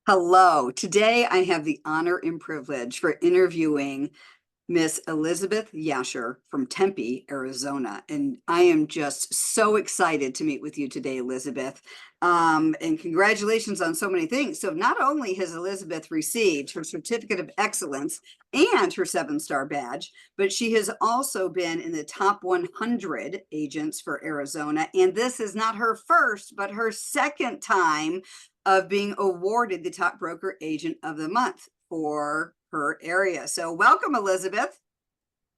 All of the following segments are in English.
Hello. Today I have the honor and privilege for interviewing Miss Elizabeth Yashar from Tempe, Arizona. And I am just so excited to meet with you today, Elizabeth. And congratulations on so many things. So not only has Elizabeth received her Certificate of Excellence and her 7-star badge, but she has also been in the top 100 agents for Arizona. And this is not her first, but her second time of being awarded the top broker agent of the month for her area. So welcome, Elizabeth.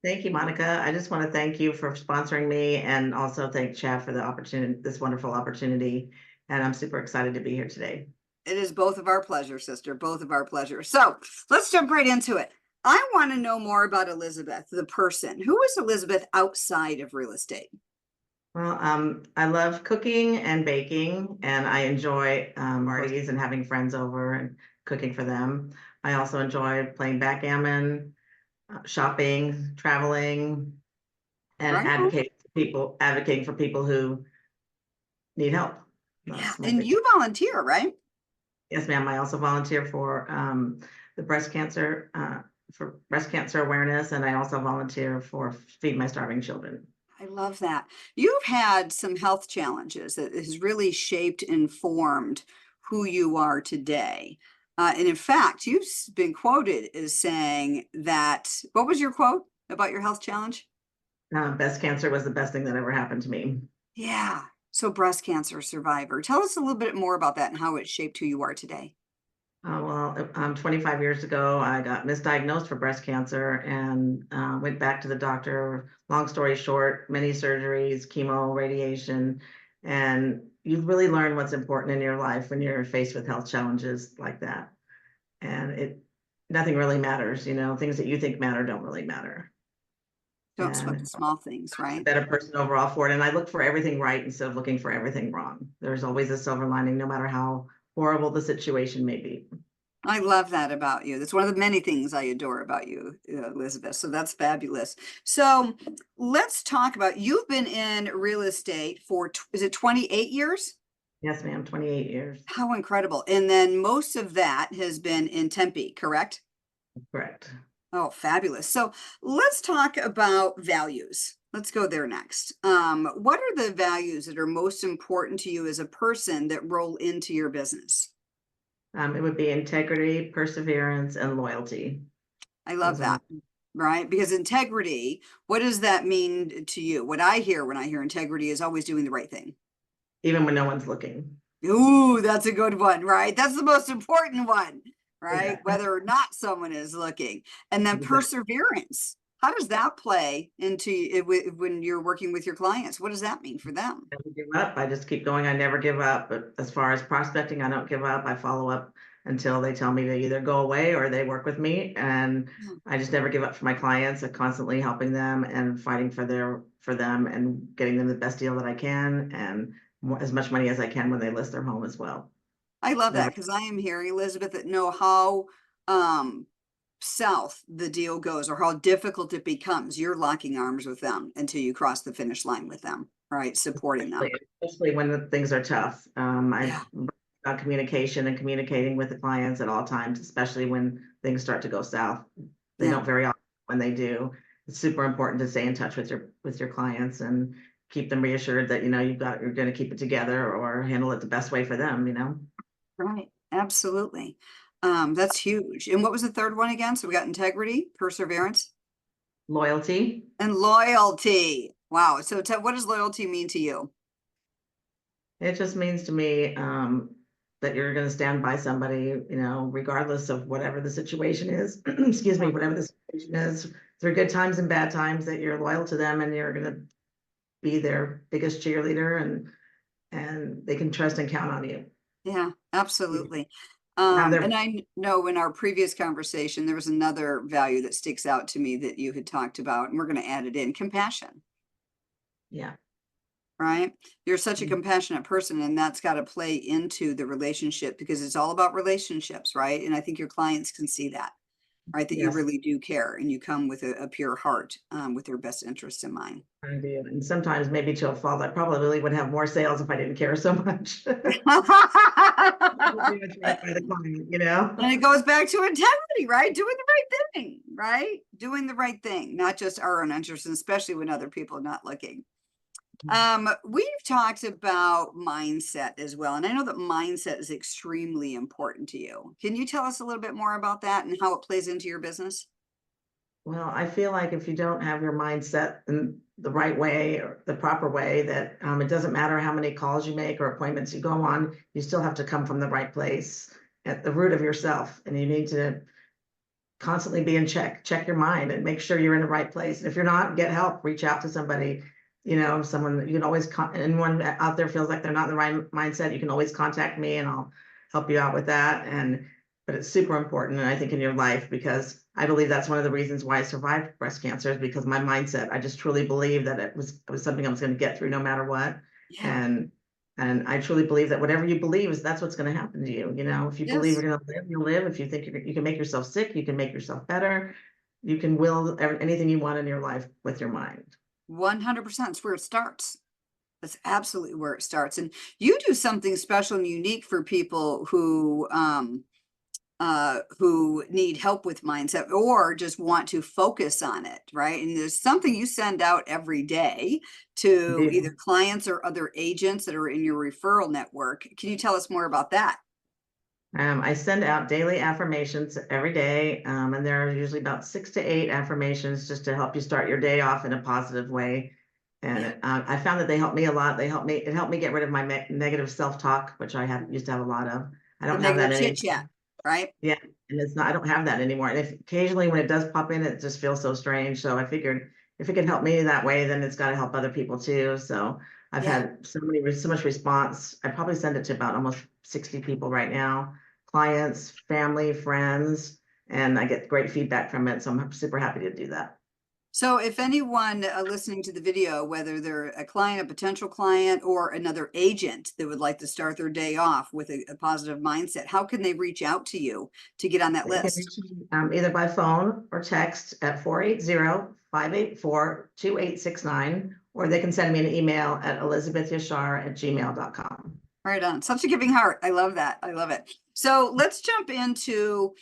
Thank you, Monica. I just want to thank you for sponsoring me and also thank Chad for the opportunity, this wonderful opportunity. And I'm super excited to be here today. It is both of our pleasure, sister, both of our pleasure. So let's jump right into it. I want to know more about Elizabeth, the person. Who is Elizabeth outside of real estate? Well, I love cooking and baking, and I enjoy parties and having friends over and cooking for them. I also enjoy playing backgammon, shopping, traveling, and Right. advocating for people who need help. Yeah. That's my And big. you volunteer, right? Yes, ma'am. I also volunteer for the breast cancer awareness, and I also volunteer for Feed My Starving Children. I love that. You've had some health challenges that has really shaped and formed who you are today. And in fact, you've been quoted as saying that, what was your quote about your health challenge? Breast cancer was the best thing that ever happened to me. Yeah. So breast cancer survivor. Tell us a little bit more about that and how it shaped who you are today. 25 years ago, I got misdiagnosed for breast cancer and went back to the doctor. Long story short, many surgeries, chemo, radiation, and you really learn what's important in your life when you're faced with health challenges like that. And nothing really matters, things that you think matter don't really matter. Don't sweat the And small things, a right? better person overall for it. And I look for everything right instead of looking for everything wrong. There's always a silver lining, no matter how horrible the situation may be. I love that about you. That's one of the many things I adore about you, Elizabeth. So that's fabulous. So let's talk about you've been in real estate for, is it 28 years? Yes, ma'am, 28 years. How incredible. And then most of that has been in Tempe, correct? Correct. Oh, fabulous. So let's talk about values. Let's go there next. What are the values that are most important to you as a person that roll into your business? It would be integrity, perseverance, and loyalty. I love Those are my, that, right? Because integrity, what does that mean to you? What I hear when I hear integrity is always doing the right thing. even when no one's looking. Ooh, that's a good one, right? That's the most important one, right? Yeah, Whether or not someone is looking. And then exactly. perseverance. How does that play into when you're working with your clients? What does that mean for them? Never give up. I just keep going. I never give up. But as far as prospecting, I don't give up. I follow up until they tell me to either go away or they work with me. And Yeah. I just never give up for my clients. I'm constantly helping them and fighting for them and getting them the best deal that I can and as much money as I can when they list their home as well. I love that Never. because I am hearing, Elizabeth, that know how um, south the deal goes or how difficult it becomes. You're locking arms with them until you cross the finish line with them, right? Supporting them. Especially when things are tough. I Yeah. about communication and communicating with the clients at all times, especially when things start to go south. They Yeah. don't very often when they do. It's super important to stay in touch with your clients and keep them reassured that you're going to keep it together or handle it the best way for them. Right. Absolutely. That's huge. And what was the third one again? So we got integrity, perseverance, Loyalty. and loyalty. Wow. So what does loyalty mean to you? It just means to me that you're going to stand by somebody, regardless of whatever the situation is. Excuse me, Yeah. whatever the situation is, through good times and bad times, that you're loyal to them and you're going to be their biggest cheerleader and they can trust and count on you. Yeah, absolutely. Have their And I know in our previous conversation, there was another value that sticks out to me that you had talked about, and we're going to add it in compassion, Yeah. right? You're such a Mhm. compassionate person, and that's got to play into the relationship because it's all about relationships, right? And I think your clients can see that. right? That you Yes, really do care and you come with a pure heart, with your best interest in mind. I do. And sometimes maybe to a fault, I probably would have more sales if I didn't care so much. Pretty much right by the client, you know? And it goes back to integrity, right? Doing the right thing, right? Doing the right thing, not just our own interests, and especially when other people are not looking. We've talked about mindset as well, and I know that mindset is extremely important to you. Can you tell us a little bit more about that and how it plays into your business? Well, I feel like if you don't have your mindset in the right way or the proper way, that it doesn't matter how many calls you make or appointments you go on, you still have to come from the right place at the root of yourself. And you need to constantly be in check your mind and make sure you're in the right place. And if you're not, get help, reach out to somebody, someone that you can always, anyone out there feels like they're not in the right mindset, you can always contact me and I'll help you out with that. But it's super important, and I think in your life, because I believe that's one of the reasons why I survived breast cancer is because my mindset, I just truly believe that it was something I was going to get through no matter what. Yeah. And I truly believe that whatever you believe is that's what's going to happen to you. If you believe Yes. you're going to live, you'll live. If you think you can make yourself sick, you can make yourself better. You can will anything you want in your life with your mind. 100%. It's where it starts. That's absolutely where it starts. And you do something special and unique for people who need help with mindset or just want to focus on it, right? And there's something you send out every day I to either do. clients or other agents that are in your referral network. Can you tell us more about that? I send out daily affirmations every day, and there are usually about 6 to 8 affirmations just to help you start your day off in a positive way. And Yeah. I found that they help me a lot. It helped me get rid of my negative self-talk, which I have used to have a lot of. I The don't have that negative chit anymore. chat, right? Yeah, and I don't have that anymore. And if occasionally when it does pop in, it just feels so strange. So I figured if it can help me that way, then it's got to help other people too. So I've Yeah. had so much response. I probably send it to about almost 60 people right now, clients, family, friends, and I get great feedback from it. So I'm super happy to do that. So if anyone listening to the video, whether they're a client, a potential client, or another agent that would like to start their day off with a positive mindset, how can they reach out to you to get on that They can list? reach me either by phone or text at 480-584-2869, or they can send me an email at elizabethyashar@gmail.com. Right on. Such a giving heart. I love that. I love it. So let's jump into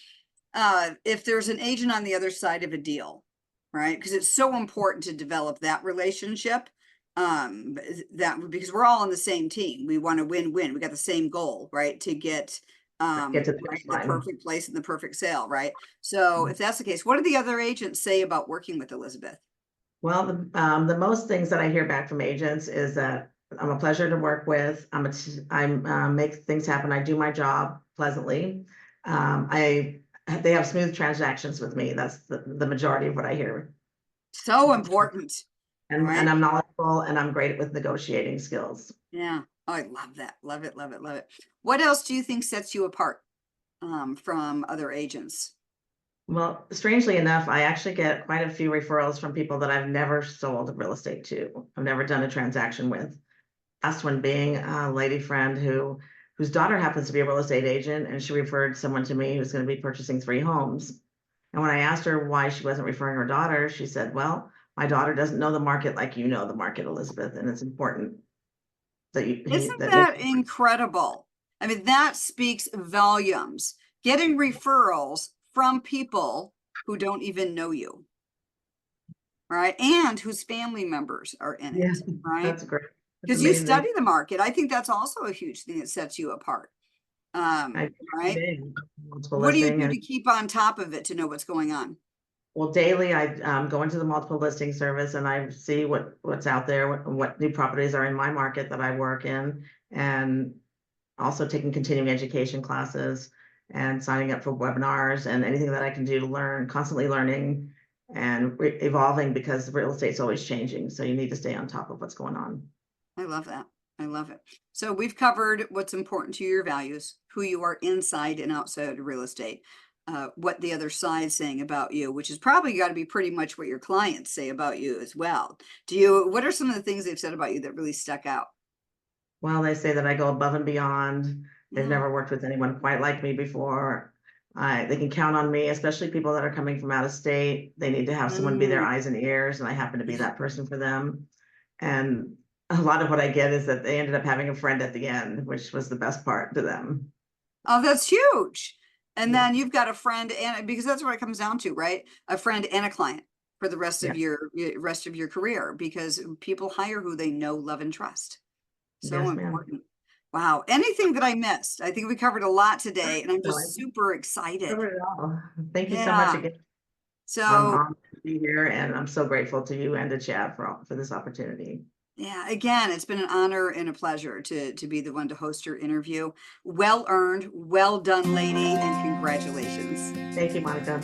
if there's an agent on the other side of a deal, right? Because it's so important to develop that relationship. That because we're all on the same team. We want to win-win. We got the same goal, right? To get Get to the right finish the line. perfect place and the perfect sale, right? So if that's the case, what do the other agents say about working with Elizabeth? Well, the most things that I hear back from agents is that I'm a pleasure to work with. I'm make things happen. I do my job pleasantly. They have smooth transactions with me. That's the majority of what I hear. So important, And right? I'm knowledgeable and I'm great with negotiating skills. Yeah. Oh, I love that. Love it, love it, love it. What else do you think sets you apart from other agents? Well, strangely enough, I actually get quite a few referrals from people that I've never sold real estate to. I've never done a transaction with. Last one being a lady friend whose daughter happens to be a real estate agent, and she referred someone to me who's going to be purchasing 3 homes. And when I asked her why she wasn't referring her daughter, she said, "Well, my daughter doesn't know the market like you know the market, Elizabeth, and it's important that Isn't that that incredible? I mean, that speaks volumes. Getting referrals from people who don't even know you, right? And whose family members are in yeah, it, right? that's great. That's Because you amazing. study the market. I think that's also a huge thing that sets you apart. I do every Right? day, multiple What do you listing. do And to keep on top of it to know what's going on? well, daily I go into the multiple listing service and I see what's out there, what new properties are in my market that I work in, and also taking continuing education classes and signing up for webinars and anything that I can do to learn, constantly learning and evolving, because real estate's always changing. So you need to stay on top of what's going on. I love that. I love it. So we've covered what's important to your values, who you are inside and outside of real estate, what the other side's saying about you, which is probably got to be pretty much what your clients say about you as well. What are some of the things they've said about you that really stuck out? Well, they say that I go above and beyond. They've Yeah. never worked with anyone quite like me before. They can count on me, especially people that are coming from out of state. They need to have someone be their Mm, eyes and ears, and I happen to be yeah. that person for them. And a lot of what I get is that they ended up having a friend at the end, which was the best part to them. Oh, that's huge. And Yeah, then you've got a friend, and because that's what it comes down to, right? A friend and a client for the yes, rest of your career, because people hire who they know, love, and trust. So yes, ma'am. important. Wow. Anything that I missed? I think we covered a lot today, and I'm No, I just super excited. covered it all. Thank you so much Yeah. again. I'm So honored to be here, and I'm so grateful to you and to Chad for this opportunity. yeah, again, it's been an honor and a pleasure to be the one to host your interview. Well earned, well done, lady, and congratulations. Thank you, Monica.